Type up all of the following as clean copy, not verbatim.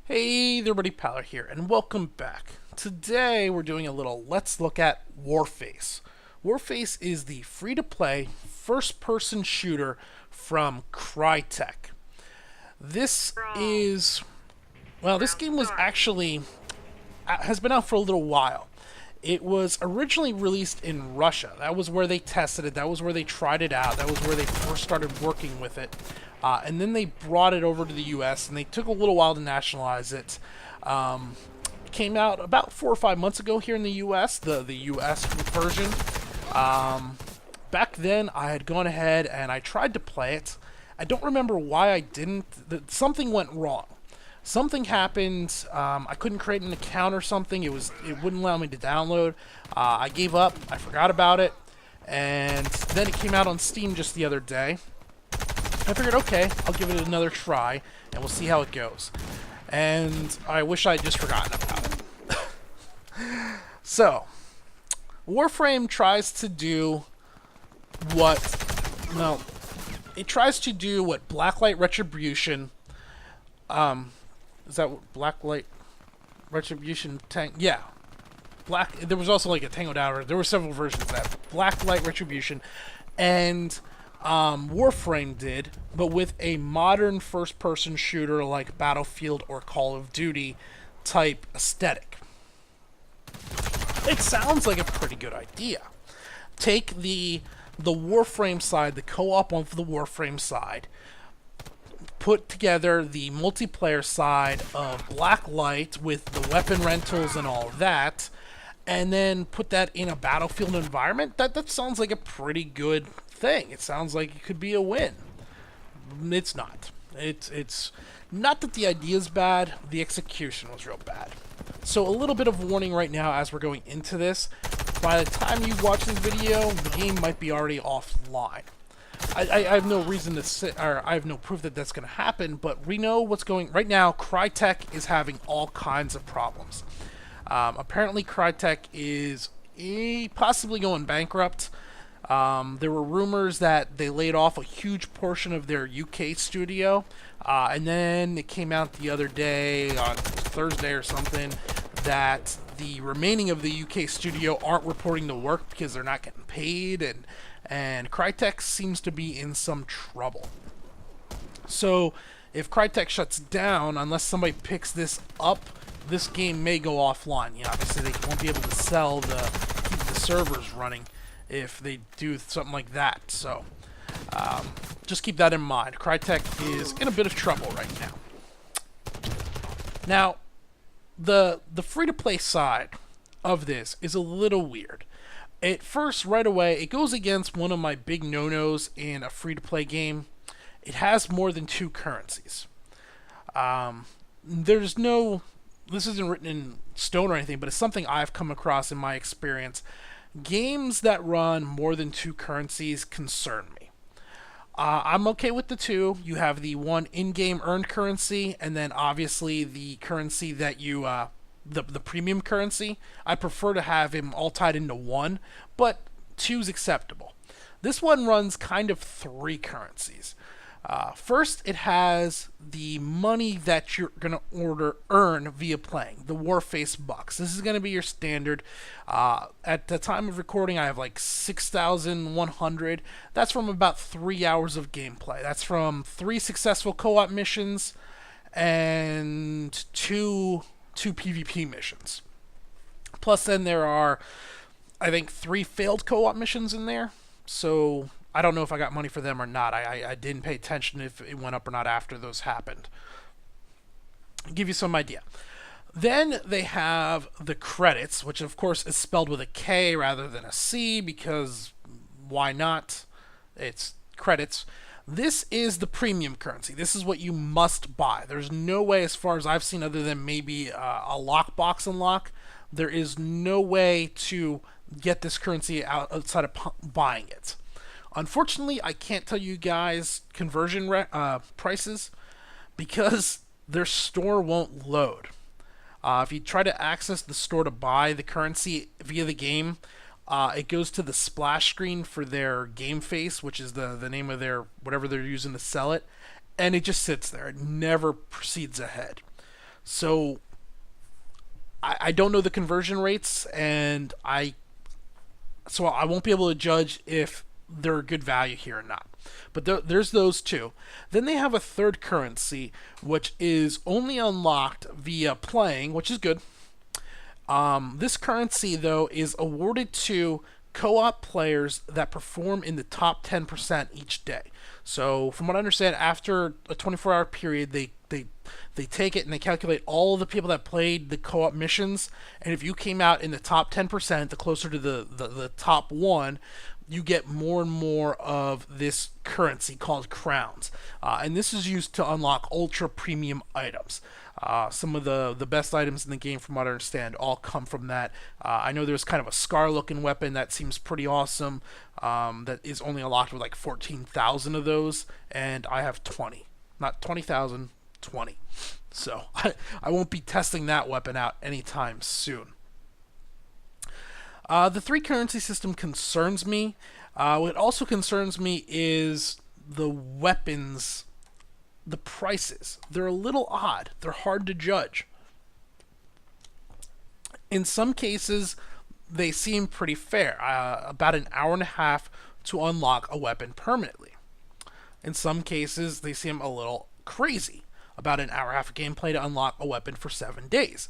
Hey there, buddy, Paller here, and welcome back. Today we're doing a little let's look at Warface. Warface is the free-to-play first-person shooter from Crytek. This is this game was actually has been out for a little while. It was originally released in Russia. That was where they tested it. That was where they tried it out. That was where they first started working with it. And then they brought it over to the U.S. and they took a little while to nationalize it. It came out about 4 or 5 months ago here in the U.S. The U.S. version. Back then, I had gone ahead and I tried to play it. I don't remember why I didn't. Something went wrong. Something happened. I couldn't create an account or something. It wouldn't allow me to download. I gave up. I forgot about it. And then it came out on Steam just the other day. I figured, okay, I'll give it another try, and we'll see how it goes. And I wish I'd just forgotten about it. So, Warframe tries to do it tries to do what Blacklight Retribution, is that what Blacklight Retribution tank? Yeah. There was also like a Tango Down. There were several versions of that. Blacklight Retribution and Warframe did, but with a modern first-person shooter like Battlefield or Call of Duty type aesthetic. It sounds like a pretty good idea. Take the Warframe side, the co-op of the Warframe side, put together the multiplayer side of Blacklight with the weapon rentals and all of that, and then put that in a Battlefield environment. That sounds like a pretty good thing. It sounds like it could be a win. It's not. It's not that the idea is bad. The execution was real bad. So a little bit of warning right now as we're going into this. By the time you watch this video, the game might be already offline. I have no reason to sit, or I have no proof that that's going to happen, but we know what's going right now. Crytek is having all kinds of problems. Apparently, Crytek is possibly going bankrupt. There were rumors that they laid off a huge portion of their UK studio, and then it came out the other day, on Thursday or something, that the remaining of the UK studio aren't reporting the work because they're not getting paid, and Crytek seems to be in some trouble. So, if Crytek shuts down, unless somebody picks this up, this game may go offline. Obviously they won't be able to keep the servers running if they do something like that. So, just keep that in mind. Crytek is in a bit of trouble right now. Now, the free-to-play side of this is a little weird. At first, right away, it goes against one of my big no-nos in a free-to-play game. It has more than 2 currencies. This isn't written in stone or anything, but it's something I've come across in my experience. Games that run more than 2 currencies concern me. I'm okay with the 2. You have the one in-game earned currency, and then obviously the currency that you, the premium currency. I prefer to have them all tied into 1, but 2's acceptable. This one runs kind of 3 currencies. First, it has the money that you're going to earn via playing, the Warface bucks. This is going to be your standard. At the time of recording, I have like 6,100. That's from about 3 hours of gameplay. That's from 3 successful co-op missions and 2 PvP missions. Plus, then there are, I think, 3 failed co-op missions in there. So I don't know if I got money for them or not. I didn't pay attention if it went up or not after those happened. I'll give you some idea. Then they have the credits, which of course is spelled with a K rather than a C, because why not? It's credits. This is the premium currency. This is what you must buy. There's no way, as far as I've seen, other than maybe a lockbox unlock, there is no way to get this currency outside of buying it. Unfortunately, I can't tell you guys conversion prices because their store won't load. If you try to access the store to buy the currency via the game, it goes to the splash screen for their game face, which is the name of whatever they're using to sell it, and it just sits there. It never proceeds ahead. So I don't know the conversion rates, and so I won't be able to judge if they're good value here or not. But there's those two. Then they have a third currency, which is only unlocked via playing, which is good. This currency, though, is awarded to co-op players that perform in the top 10% each day. So, from what I understand, after a 24-hour period, they take it and they calculate all the people that played the co-op missions, and if you came out in the top 10%, the closer to the top one, you get more and more of this currency called crowns. And this is used to unlock ultra premium items. Some of the best items in the game, from what I understand, all come from that. I know there's kind of a Scar-looking weapon that seems pretty awesome, that is only unlocked with like 14,000 of those, and I have 20. Not 20,000, 20. So I won't be testing that weapon out anytime soon. The three currency system concerns me. What also concerns me is the weapons, the prices. They're a little odd. They're hard to judge. In some cases, they seem pretty fair. About an hour and a half to unlock a weapon permanently. In some cases, they seem a little crazy. About an hour and a half of gameplay to unlock a weapon for 7 days.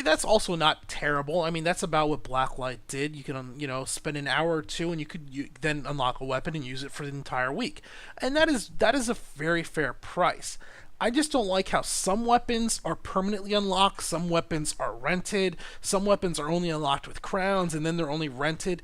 That's also not terrible. I mean, that's about what Blacklight did. You can, spend an hour or two, and you could then unlock a weapon and use it for the entire week. And that is a very fair price. I just don't like how some weapons are permanently unlocked, some weapons are rented, some weapons are only unlocked with crowns, and then they're only rented.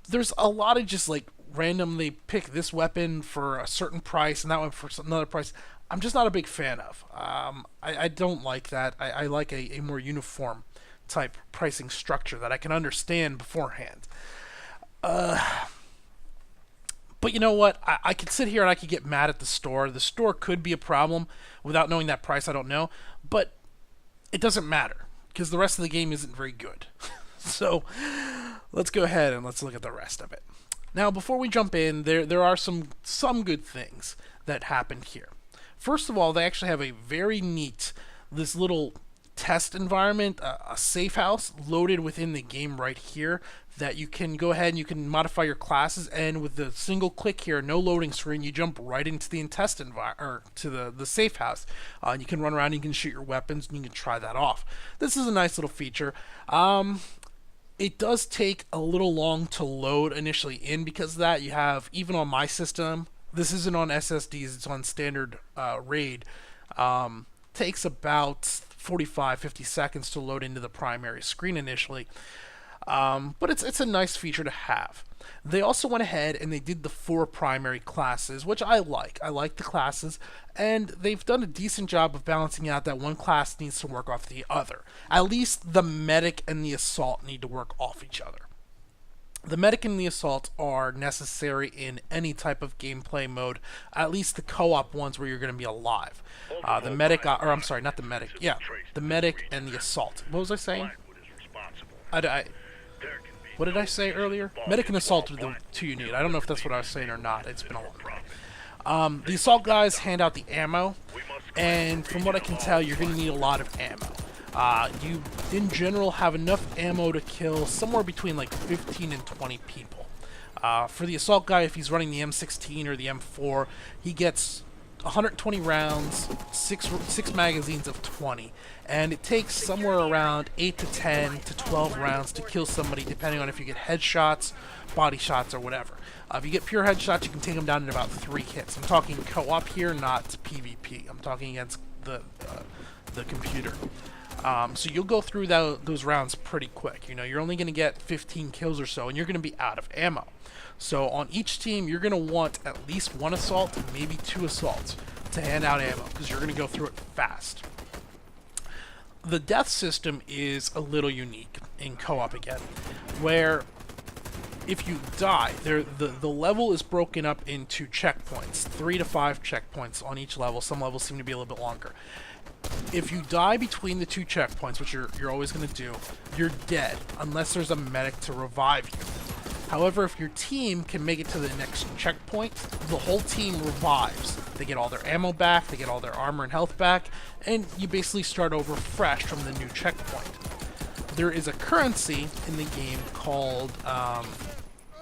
There's a lot of just like randomly pick this weapon for a certain price and that one for another price. I'm just not a big fan of. I don't like that. I like a more uniform type pricing structure that I can understand beforehand. But you know what? I could sit here and I could get mad at the store. The store could be a problem without knowing that price. I don't know. But it doesn't matter because the rest of the game isn't very good. So let's go ahead and let's look at the rest of it. Now, before we jump in, there are some good things that happened here. First of all, they actually have a very neat, this little test environment, a safe house loaded within the game right here that you can go ahead and you can modify your classes, and with the single click here, no loading screen, you jump right into the test or to the safe house. And you can run around, you can shoot your weapons, and you can try that off. This is a nice little feature. It does take a little long to load initially in because of that. You have, even on my system, this isn't on SSDs, it's on standard RAID. Takes about 45-50 seconds to load into the primary screen initially. But it's a nice feature to have. They also went ahead and they did the 4 primary classes, which I like. I like the classes, and they've done a decent job of balancing out that one class needs to work off the other. At least the medic and the assault need to work off each other. The medic and the assault are necessary in any type of gameplay mode, at least the co-op ones where you're going to be alive. The medic, or I'm sorry, not the medic, yeah, the medic and the assault. What was I saying? What did I say earlier? Medic and assault are the 2 you need. I don't know if that's what I was saying or not. It's been a long time. The assault guys hand out the ammo, and from what I can tell, you're going to need a lot of ammo. You, in general, have enough ammo to kill somewhere between like 15 and 20 people. For the assault guy, if he's running the M16 or the M4, he gets 120 rounds, 6 magazines of 20, and it takes somewhere around 8 to 10 to 12 rounds to kill somebody, depending on if you get headshots, body shots, or whatever. If you get pure headshots, you can take them down in about 3 hits. I'm talking co-op here, not PvP. I'm talking against the computer. So you'll go through those rounds pretty quick. You're only going to get 15 kills or so, and you're going to be out of ammo. So on each team, you're going to want at least 1 assault, maybe 2 assaults, to hand out ammo, because you're going to go through it fast. The death system is a little unique in co-op again, where if you die, the level is broken up into checkpoints, 3 to 5 checkpoints on each level. Some levels seem to be a little bit longer. If you die between the 2 checkpoints, which you're always going to do, you're dead, unless there's a medic to revive you. However, if your team can make it to the next checkpoint, the whole team revives. They get all their ammo back, they get all their armor and health back, and you basically start over fresh from the new checkpoint. There is a currency in the game called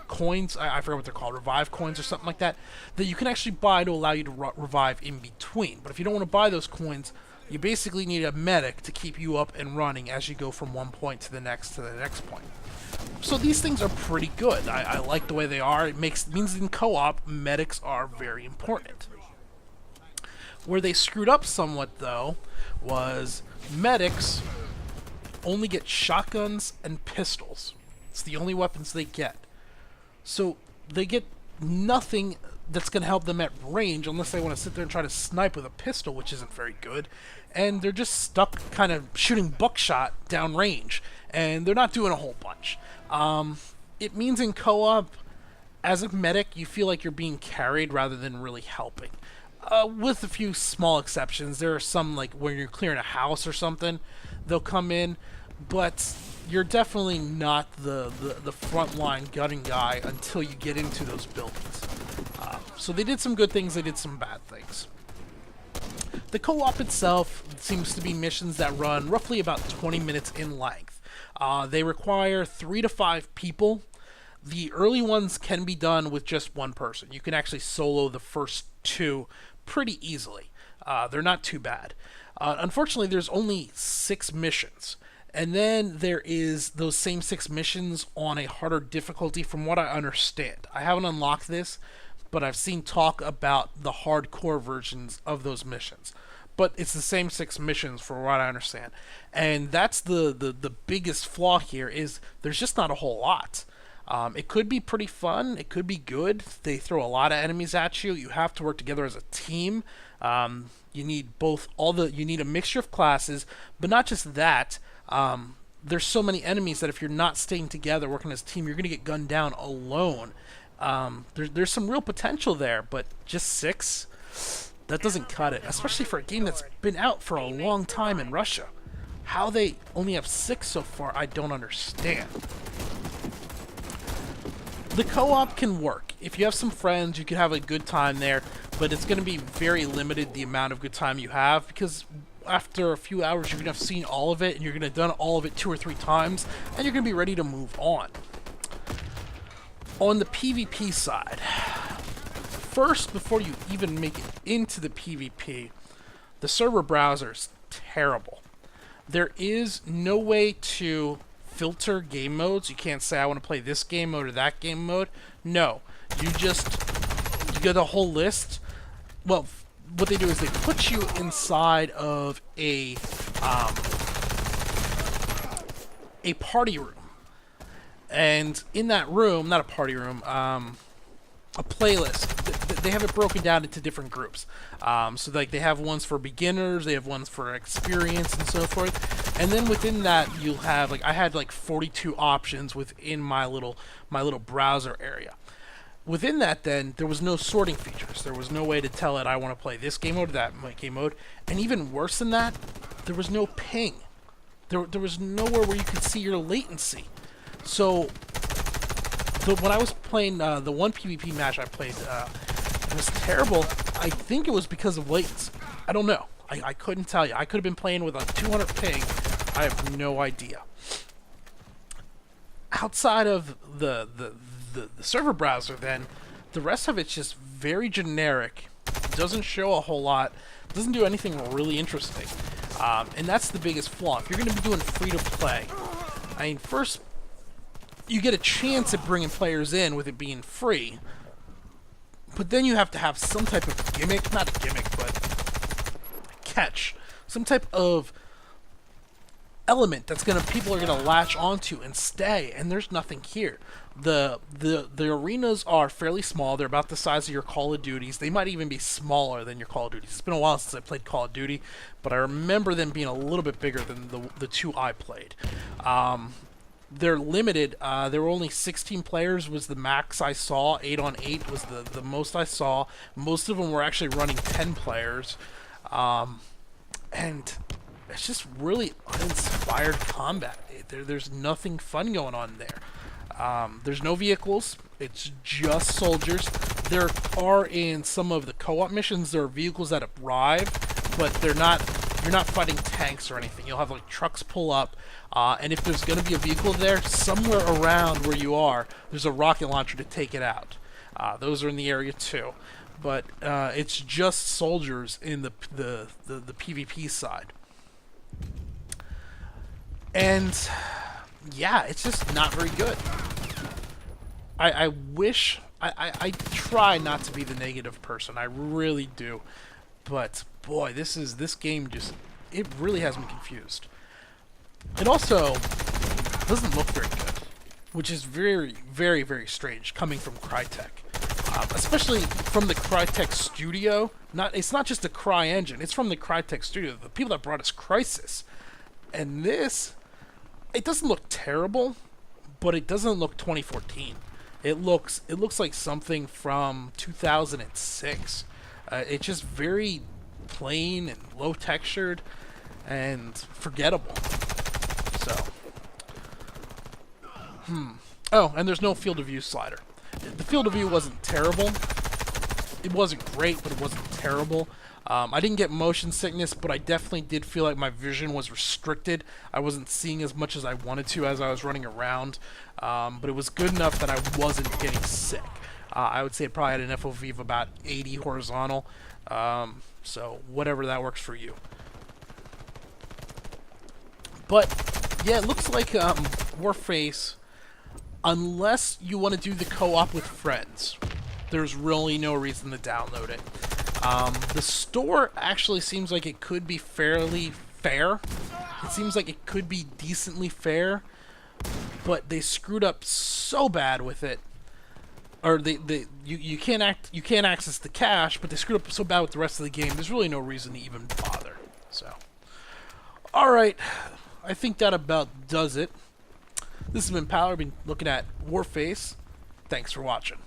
coins, I forget what they're called, revive coins or something like that, that you can actually buy to allow you to revive in between. But if you don't want to buy those coins, you basically need a medic to keep you up and running as you go from one point to the next point. So these things are pretty good. I like the way they are. It means in co-op, medics are very important. Where they screwed up somewhat, though, was medics only get shotguns and pistols. It's the only weapons they get. So they get nothing that's going to help them at range unless they want to sit there and try to snipe with a pistol, which isn't very good. And they're just stuck kind of shooting buckshot down range. And they're not doing a whole bunch. It means in co-op, as a medic, you feel like you're being carried rather than really helping. With a few small exceptions. There are some, like, when you're clearing a house or something, they'll come in. But you're definitely not the frontline gunning guy until you get into those buildings. So they did some good things, they did some bad things. The co-op itself seems to be missions that run roughly about 20 minutes in length. They require 3 to 5 people. The early ones can be done with just one person. You can actually solo the first 2 pretty easily. They're not too bad. Unfortunately, there's only 6 missions. And then there is those same 6 missions on a harder difficulty from what I understand. I haven't unlocked this, but I've seen talk about the hardcore versions of those missions. But it's the same 6 missions for what I understand. And that's the biggest flaw here is there's just not a whole lot. It could be pretty fun. It could be good. They throw a lot of enemies at you. You have to work together as a team. You need you need a mixture of classes, but not just that. There's so many enemies that if you're not staying together, working as a team, you're going to get gunned down alone. There's some real potential there, but just 6, that doesn't cut it, especially for a game that's been out for a long time in Russia. How they only have 6 so far, I don't understand. The co-op can work. If you have some friends, you can have a good time there, but it's going to be very limited the amount of good time you have, because after a few hours you're going to have seen all of it, and you're going to have done all of it 2 or 3 times, and you're going to be ready to move on. On the PvP side, first, before you even make it into the PvP, the server browser's terrible. There is no way to filter game modes. You can't say I want to play this game mode or that game mode. No, you get a whole list. Well, what they do is they put you inside of a party room, and in that room, not a party room, a playlist. They have it broken down into different groups. So like they have ones for beginners, they have ones for experience and so forth. And then within that, you'll have I had 42 options within my little browser area. Within that, then, there was no sorting features. There was no way to tell it, I want to play this game mode or that game mode. And even worse than that, there was no ping. There was nowhere where you could see your latency. So, when I was playing the one PvP match I played, it was terrible. I think it was because of latency. I don't know. I couldn't tell you. I could have been playing with a 200 ping. I have no idea. Outside of the server browser, then, the rest of it's just very generic. Doesn't show a whole lot. Doesn't do anything really interesting. And that's the biggest flaw. If you're going to be doing free-to-play, I mean, first, you get a chance at bringing players in with it being free. But then you have to have some type of gimmick, not a gimmick, but catch. Some type of element that's people are gonna latch onto and stay, and there's nothing here. The arenas are fairly small. They're about the size of your Call of Duties. They might even be smaller than your Call of Duties. It's been a while since I played Call of Duty, but I remember them being a little bit bigger than the 2 I played. They're limited. There were only 16 players was the max I saw. 8 on 8 was the most I saw. Most of them were actually running 10 players. And it's just really uninspired combat. There's nothing fun going on there. There's no vehicles. It's just soldiers. There are in some of the co-op missions, there are vehicles that arrive, but they're not. You're not fighting tanks or anything. You'll have like trucks pull up, and if there's going to be a vehicle there, somewhere around where you are, there's a rocket launcher to take it out. Those are in the area too, but it's just soldiers in the PvP side. And yeah, it's just not very good. I wish I try not to be the negative person. I really do, but boy, this game just, it really has me confused. It also doesn't look very good, which is very, very, very strange coming from Crytek. Especially from the Crytek studio. It's not just the Cry engine, it's from the Crytek studio, the people that brought us Crysis. And this, it doesn't look terrible, but it doesn't look 2014. It looks like something from 2006. It's just very plain and low textured and forgettable. So, oh, and there's no field of view slider. The field of view wasn't terrible. It wasn't great, but it wasn't terrible. I didn't get motion sickness, but I definitely did feel like my vision was restricted. I wasn't seeing as much as I wanted to as I was running around, but it was good enough that I wasn't getting sick. I would say it probably had an FOV of about 80 horizontal, so whatever that works for you. But yeah, it looks like Warface, unless you want to do the co-op with friends, there's really no reason to download it. The store actually seems like it could be fairly fair. It seems like it could be decently fair, but they screwed up so bad with it. Or you can't access the cache, but they screwed up so bad with the rest of the game. There's really no reason to even bother. So, all right, I think that about does it. This has been Power. I've been looking at Warface. Thanks for watching.